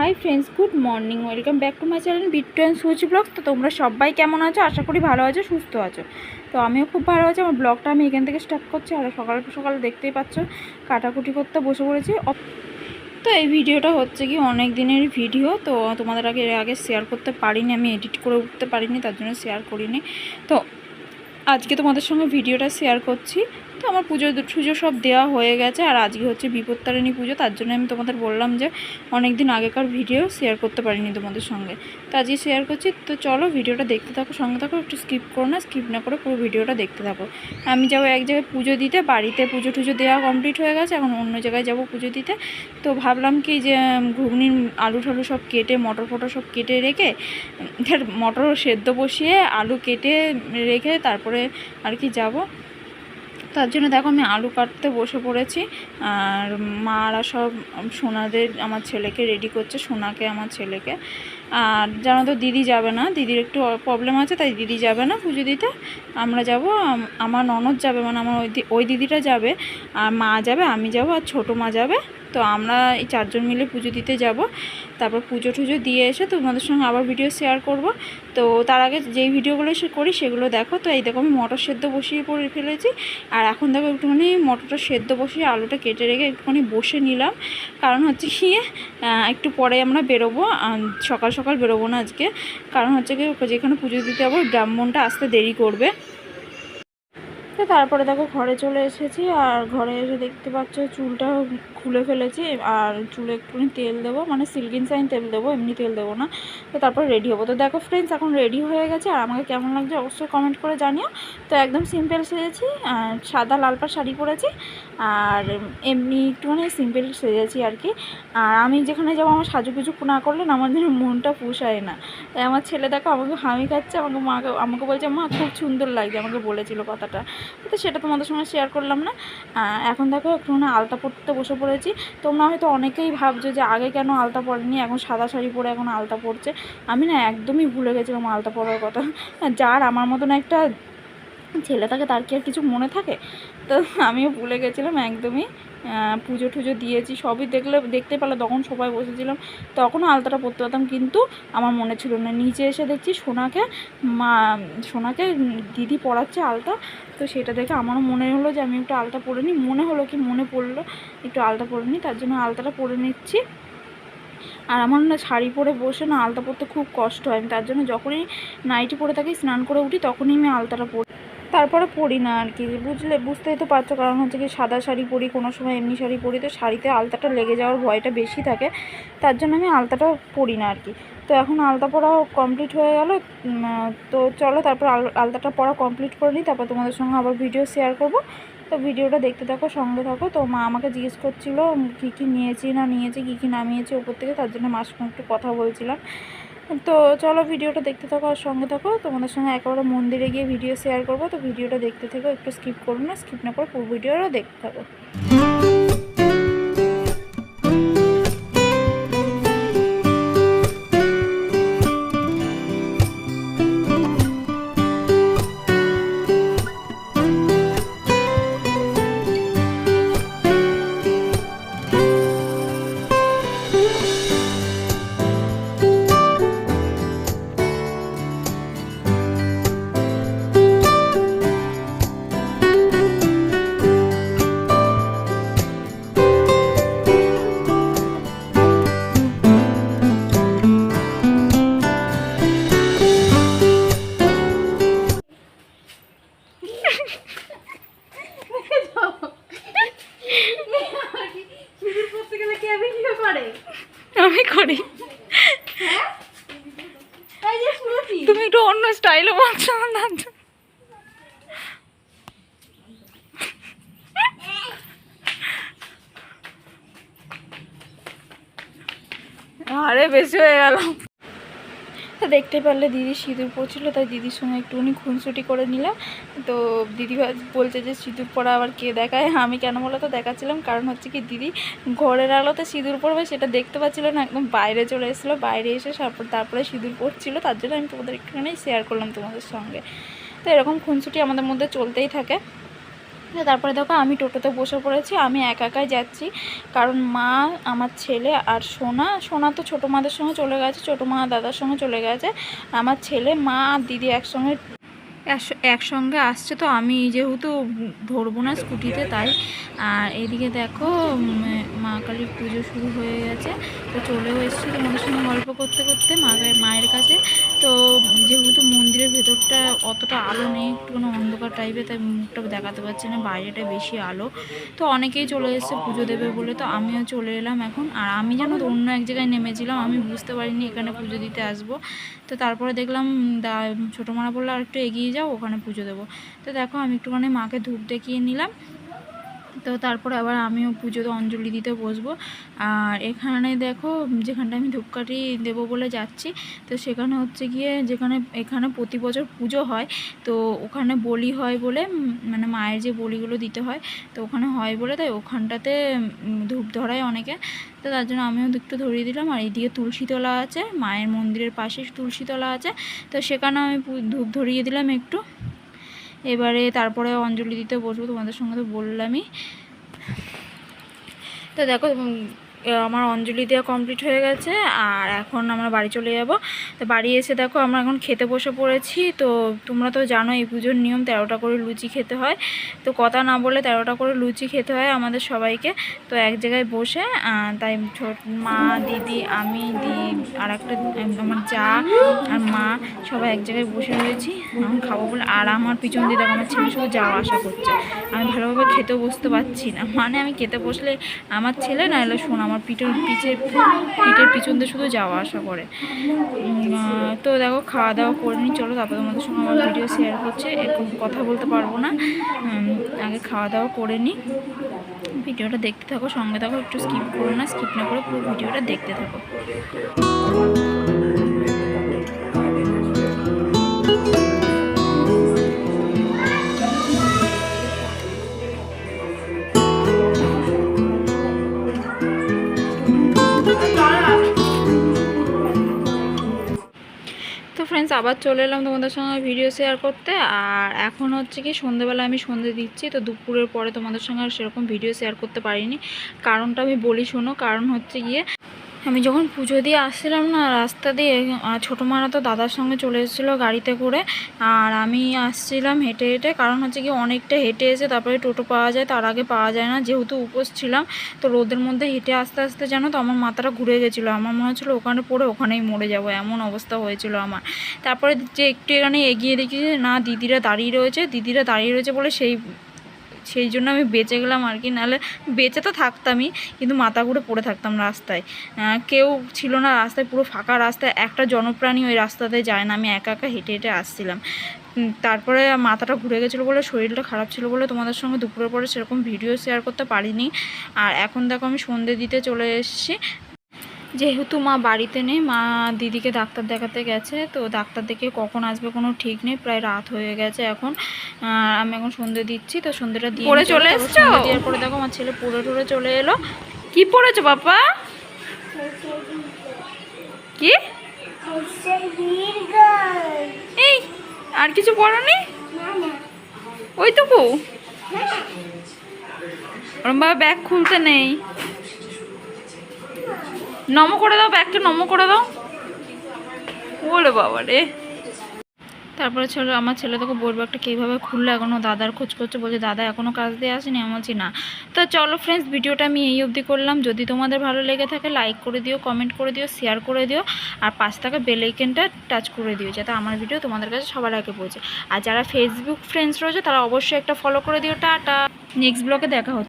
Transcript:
High friends, good morning, welcome back to my channel Bittu and Suchi blogs. তো তোমরা সবাই কেমন আছো? আশা করি ভালো আছো, সুস্থ আছো। তো আমিও খুব ভালো আছি। আমার ব্লগটা আমি এখান থেকে স্টার্ট করছি। আর সকাল সকাল দেখতেই পাচ্ছ কাটাকুটি করতে বসে পড়েছি। তো এই ভিডিওটা হচ্ছে কি অনেক দিনের ভিডিও, তো তোমাদের আগে শেয়ার করতে পারিনি, আমি এডিট করে উঠতে পারিনি, তার জন্য শেয়ার করিনি। তো আজকে তোমাদের সঙ্গে ভিডিওটা শেয়ার করছি। তো আমার পুজো সব দেওয়া হয়ে গেছে, আর আজকে হচ্ছে বিপত্তারিণী পুজো, তার জন্য আমি তোমাদের বললাম যে অনেক দিন আগেকার ভিডিও শেয়ার করতে পারিনি তোমাদের সঙ্গে, তো আজকে শেয়ার করছি। তো চলো ভিডিওটা দেখতে থাকো, সঙ্গে থাকো, একটু স্কিপ করো না, স্কিপ না করে পুরো ভিডিওটা দেখতে থাকো। আমি যাবো এক জায়গায় পুজো দিতে, বাড়িতে পুজো দেওয়া কমপ্লিট হয়ে গেছে, এখন অন্য জায়গায় যাব পুজো দিতে। তো ভাবলাম কি যে ঘুগনির আলু ঠালু সব কেটে, মটর ফটর সব কেটে রেখে, মটর সেদ্ধ বসিয়ে আলু কেটে রেখে তারপরে আর কি যাব। তার জন্য দেখো আমি আলু কাটতে বসে পড়েছি, আর মারা সব সোনাদের আমার ছেলেকে রেডি করছে, সোনাকে আমার ছেলেকে। আর জানো তো দিদি যাবে না, দিদির একটু প্রবলেম আছে, তাই দিদি যাবে না পুজো দিতে। আমরা যাব, আমার ননদ যাবে, মানে আমার ওই দিদিটা যাবে, আর মা যাবে, আমি যাব, আর ছোটো মা যাবে। তো আমরা এই চারজন মিলে পুজো দিতে যাব। তারপর পুজো টুজো দিয়ে এসে তোমাদের সঙ্গে আবার ভিডিও শেয়ার করব। তো তার আগে যেই ভিডিওগুলো করি সেগুলো দেখো। তো এই দেখো আমি মটর সেদ্ধ বসিয়ে ফেলেছি, আর এখন দেখো একটুখানি মটরটা সেদ্ধ বসিয়ে আলুটা কেটে রেখে একটুখানি বসে নিলাম। কারণ হচ্ছে কি একটু পরে আমরা বেরোবো, সকাল সকাল বেরোবো না আজকে, কারণ হচ্ছে কি যেখানে পুজো দিতে যাবো ব্রাহ্মণটা আসতে দেরি করবে। তো তারপরে দেখো ঘরে চলে এসেছি, আর ঘরে এসে দেখতে পাচ্ছ চুলটা খুলে ফেলেছি, আর চুলে একটুখানি তেল দেবো, মানে সিল্কিন শাইন তেল দেবো, এমনি তেল দেবো না। তো তারপরে রেডি হবো। তো দেখো ফ্রেন্ডস, এখন রেডি হয়ে গেছে, আর আমাকে কেমন লাগছে অবশ্যই কমেন্ট করে জানিও। তো একদম সিম্পল সেজেছি, সাদা লাল পাড় শাড়ি পরেছি, আর এমনি একটুখানি সিম্পল সেজেছি আর কি। আর আমি যেখানে যাবো আমার সাজুগুজু না করলে না আমার মনটা পোষায় না। তাই আমার ছেলে দেখো আমাকে হামি খাচ্ছে, আমাকে বলছে মা খুব সুন্দর লাগছে, আমাকে বলেছিল কথাটা। তো সেটা তোমাদের সঙ্গে শেয়ার করলাম না। এখন দেখো একটুখানি আলতা পরতে বসে পড়েছি। তোমরা হয়তো অনেকেই ভাবছো যে আগে কেন আলতা পরেনি, এখন সাদা শাড়ি পরে এখন আলতা পরছে। আমি না একদমই ভুলে গেছিলাম আলতা পরার কথা। যার আমার মতন একটা ছেলে থাকে তার কি আর কিছু মনে থাকে? তো আমিও ভুলে গেছিলাম একদমই। পুজো টুজো দিয়েছি, সবই দেখতে পেলে, তখন সবাই বসেছিলাম, তখনও আলতাটা পরতে পারতাম, কিন্তু আমার মনে ছিল না। নিচে এসে দেখছি সোনাকে দিদি পরাচ্ছে আলতা। তো সেটা দেখে আমারও মনে হলো যে আমি একটু আলতা পরে নিই, মনে হলো কি মনে পড়লো একটু আলতা পরে নিই, তার জন্য আলতাটা পরে নিচ্ছি। আর আমার না শাড়ি পরে বসে না আলতা পরতে খুব কষ্ট হয়, আমি তার জন্য যখনই নাইটি পরে থাকি, স্নান করে উঠি, তখনই আমি আলতাটা পরি, তারপরে পরি না আর কি। বুঝতেই তো পারছো, কারণ হচ্ছে কি সাদা শাড়ি পরি, কোনো সময় এমনি শাড়ি পরি, তো শাড়িতে আলতাটা লেগে যাওয়ার ভয়টা বেশি থাকে, তার জন্য আমি আলতাটা পরি না আর কি। তো এখন আলতা পরা কমপ্লিট হয়ে গেল। তো চলো তারপর আলতাটা পরা কমপ্লিট করে নিই, তারপর তোমাদের সঙ্গে আবার ভিডিও শেয়ার করব। তো ভিডিওটা দেখতে থাকো, সঙ্গে থাকো। তো মা আমাকে জিজ্ঞেস করছিলো কী নিয়েছি না নিয়েছি, কী নামিয়েছি ওপর থেকে, তার জন্য মার সঙ্গে একটু কথা বলছিলাম। তো চলো ভিডিওটা দেখতে থাকো আর সঙ্গে থাকো, তোমাদের সঙ্গে একেবারে মন্দিরে গিয়ে ভিডিও শেয়ার করবো। তো ভিডিওটা দেখতে থাকো, একটু স্কিপ করো না, স্কিপ না করে পুরো ভিডিওটা দেখতে থাকো। আমি করি, তুমি একটু অন্য স্টাইলে বলছো না। আরে বেশি হয়ে গেল। তো দেখতে পারলে দিদি সিঁদুর পরছিল, তাই দিদির সঙ্গে একটুখানি খুনসুটি করে নিলাম। তো দিদি বলছে যে সিঁদুর পরা আবার কে দেখায়, আমি কেন বলো তো দেখাচ্ছিলাম, কারণ হচ্ছে কি দিদি ঘরের আলোতে সিঁদুর পরবে সেটা দেখতে পাচ্ছিল না, একদম বাইরে চলে এসেছিলো, বাইরে এসে তারপরে সিঁদুর পরছিল, তার জন্য আমি তোমাদের একটুখানি শেয়ার করলাম তোমাদের সঙ্গে। তো এরকম খুনসুটি আমাদের মধ্যে চলতেই থাকে। তারপরে দেখো আমি টোটোতে বসে পড়েছি, আমি একা একাই যাচ্ছি, কারণ মা, আমার ছেলে আর সোনা তো ছোটো মাদের সঙ্গে চলে গেছে, ছোটো মা দাদার সঙ্গে চলে গেছে। আমার ছেলে, মা আর দিদি একসঙ্গে আসছে। তো আমি যেহেতু ধরবো না স্কুটিতে, তাই। আর এদিকে দেখো মা কালীর পুজো শুরু হয়ে গেছে, তো চলেও এসেছি তোমাদের সঙ্গে গল্প করতে করতে মায়ের কাছে। তো যেহেতু মন্দিরের ভেতরটা অতটা আলো নেই, একটুখানি অন্ধকার টাইপের, তাই মুখটা দেখাতে পারছি না, বাইরেটা বেশি আলো। তো অনেকেই চলে এসেছে পুজো দেবে বলে, তো আমিও চলে এলাম এখন। আর আমি যেন তো অন্য এক জায়গায় নেমেছিলাম, আমি বুঝতে পারিনি এখানে পুজো দিতে আসবো। তো তারপরে দেখলাম ছোটো মারা বললো আর একটু এগিয়ে যাও, ওখানে পুজো দেবো। তো দেখো আমি একটুখানি মাকে ধূপ দেখিয়ে নিলাম। তো তারপরে আবার আমিও পুজোতে অঞ্জলি দিতে বসবো। আর এখানে দেখো যেখানটা আমি ধূপকাঠি দেবো বলে যাচ্ছি, তো সেখানে হচ্ছে গিয়ে এখানে প্রতি বছর পুজো হয়, তো ওখানে বলি হয় বলে, মানে মায়ের যে বলিগুলো দিতে হয়, তো ওখানে হয় বলে, তাই ওখানটাতে ধূপ ধরায় অনেকে। তো তার জন্য আমিও একটু ধরিয়ে দিলাম। আর এইদিকে তুলসীতলা আছে, মায়ের মন্দিরের পাশে তুলসীতলা আছে, তো সেখানে আমি ধূপ ধরিয়ে দিলাম একটু। এবারে তারপরে অঞ্জলি দিতে বসবো, তোমাদের সঙ্গে তো বললামই। তো দেখো আমার অঞ্জলি দেওয়া কমপ্লিট হয়ে গেছে, আর এখন আমরা বাড়ি চলে যাব। তো বাড়ি এসে দেখো আমরা এখন খেতে বসে পড়েছি। তো তোমরা তো জানো এই পুজোর নিয়ম, 13টা করে লুচি খেতে হয়। তো কথা না বলে 13টা করে লুচি খেতে হয় আমাদের সবাইকে। তো এক জায়গায় বসে, তাই মা, দিদি, আমি, আর একটা আমার যা আর মা সবাই এক জায়গায় বসে রয়েছি, আমি খাবো বলে। আর আমার পিছন দিয়ে দেখো আমার ছেলে শুধু যাওয়া আসা করছে, আমি ভালোভাবে খেতেও বসতে পারছি না। মানে আমি খেতে বসলে আমার ছেলে না এলে শোন আমার পিঠের পিছন দিয়ে শুধু যাওয়া আসা করে। তো দেখো খাওয়া দাওয়া করে নিই, চলো তারপর তোমাদের সঙ্গে আমার ভিডিও শেয়ার করছে, এরকম কথা বলতে পারবো না, আগে খাওয়া দাওয়া করে নিই। ভিডিওটা দেখতে থাকো, সঙ্গে থাকো, একটু স্কিপ করো না, স্কিপ না করে পুরো ভিডিওটা দেখতে থাকো। তো ফ্রেন্ডস আবার চলে এলাম তোমাদের সঙ্গে ভিডিও শেয়ার করতে। আর এখন হচ্ছে কি সন্ধ্যেবেলা আমি সন্ধ্যে দিচ্ছি, তো দুপুরের পরে তোমাদের সঙ্গে আর সেরকম ভিডিও শেয়ার করতে পারিনি। কারণটা আমি বলি শোনো, কারণ হচ্ছে গিয়ে আমি যখন পুজো দিয়ে আসছিলাম না রাস্তা দিয়ে, ছোটো মারা তো দাদার সঙ্গে চলে এসেছিলো গাড়িতে করে, আর আমি আসছিলাম হেঁটে হেঁটে। কারণ হচ্ছে কি অনেকটা হেঁটে এসে তারপরে টোটো পাওয়া যায়, তার আগে পাওয়া যায় না, যেহেতু উপোস ছিলাম। তো রোদের মধ্যে হেঁটে আস্তে আস্তে জানো তো আমার মাথাটা ঘুরে গেছিলো, আমার মনে হচ্ছিলো ওখানে পড়ে ওখানেই মরে যাবো, এমন অবস্থা হয়েছিল আমার। তারপরে যে একটু এখানে এগিয়ে দেখি যে না দিদিরা দাঁড়িয়ে রয়েছে বলে সেই জন্য আমি বেঁচে গেলাম আর কি, নাহলে বেঁচে তো থাকতামই, কিন্তু মাথা ঘুরে পড়ে থাকতাম রাস্তায়। কেউ ছিল না রাস্তায়, পুরো ফাঁকা রাস্তায়, একটা জনপ্রাণী ওই রাস্তাতে যায় না, আমি একা একা হেঁটে হেঁটে আসছিলাম। তারপরে মাথাটা ঘুরে গেছিলো বলে, শরীরটা খারাপ ছিল বলে তোমাদের সঙ্গে দুপুরের পরে সেরকম ভিডিও শেয়ার করতে পারিনি। আর এখন দেখো আমি সন্ধে দিতে চলে এসেছি, যেহেতু মা বাড়িতে নেই, মা দিদিকে ডাক্তার দেখাতে গেছে। তো ডাক্তার দেখে কখন আসবে কোনো ঠিক নেই, প্রায় রাত হয়ে গেছে এখন। আমি এখন সন্ধে দিচ্ছি, তো সন্ধেটা দিয়ে পড়ে চলে এসছো। দেওয়ার পরে দেখো আমার ছেলে পড়ে টরে চলে এলো। কি পড়েছো বাবা? কি এই আর কিছু পড়োনি? ওইটুকু? ওরম বাবা ব্যাগ খুলতে নেই, নমো করে দাও, ব্যাগটা নমো করে দাও। ওরে বাবা রে। তারপরে আমার ছেলে তোকে বলবো একটা কীভাবে খুললো, এখনও দাদার খোঁজ করছে, বলছে দাদা এখনও কাজ দিয়ে আসেনি। আমি বলছি না। তো চলো ফ্রেন্ডস ভিডিওটা আমি এই অবধি করলাম। যদি তোমাদের ভালো লেগে থাকে লাইক করে দিও, কমেন্ট করে দিও, শেয়ার করে দিও, আর পাশ থেকে বেল আইকনটা টাচ করে দিও, যাতে আমার ভিডিও তোমাদের কাছে সবার আগে পৌঁছে। আর যারা ফেসবুক ফ্রেন্ডস রয়েছে তারা অবশ্যই একটা ফলো করে দিও। টাটা, নেক্সট ব্লগে দেখা হচ্ছে।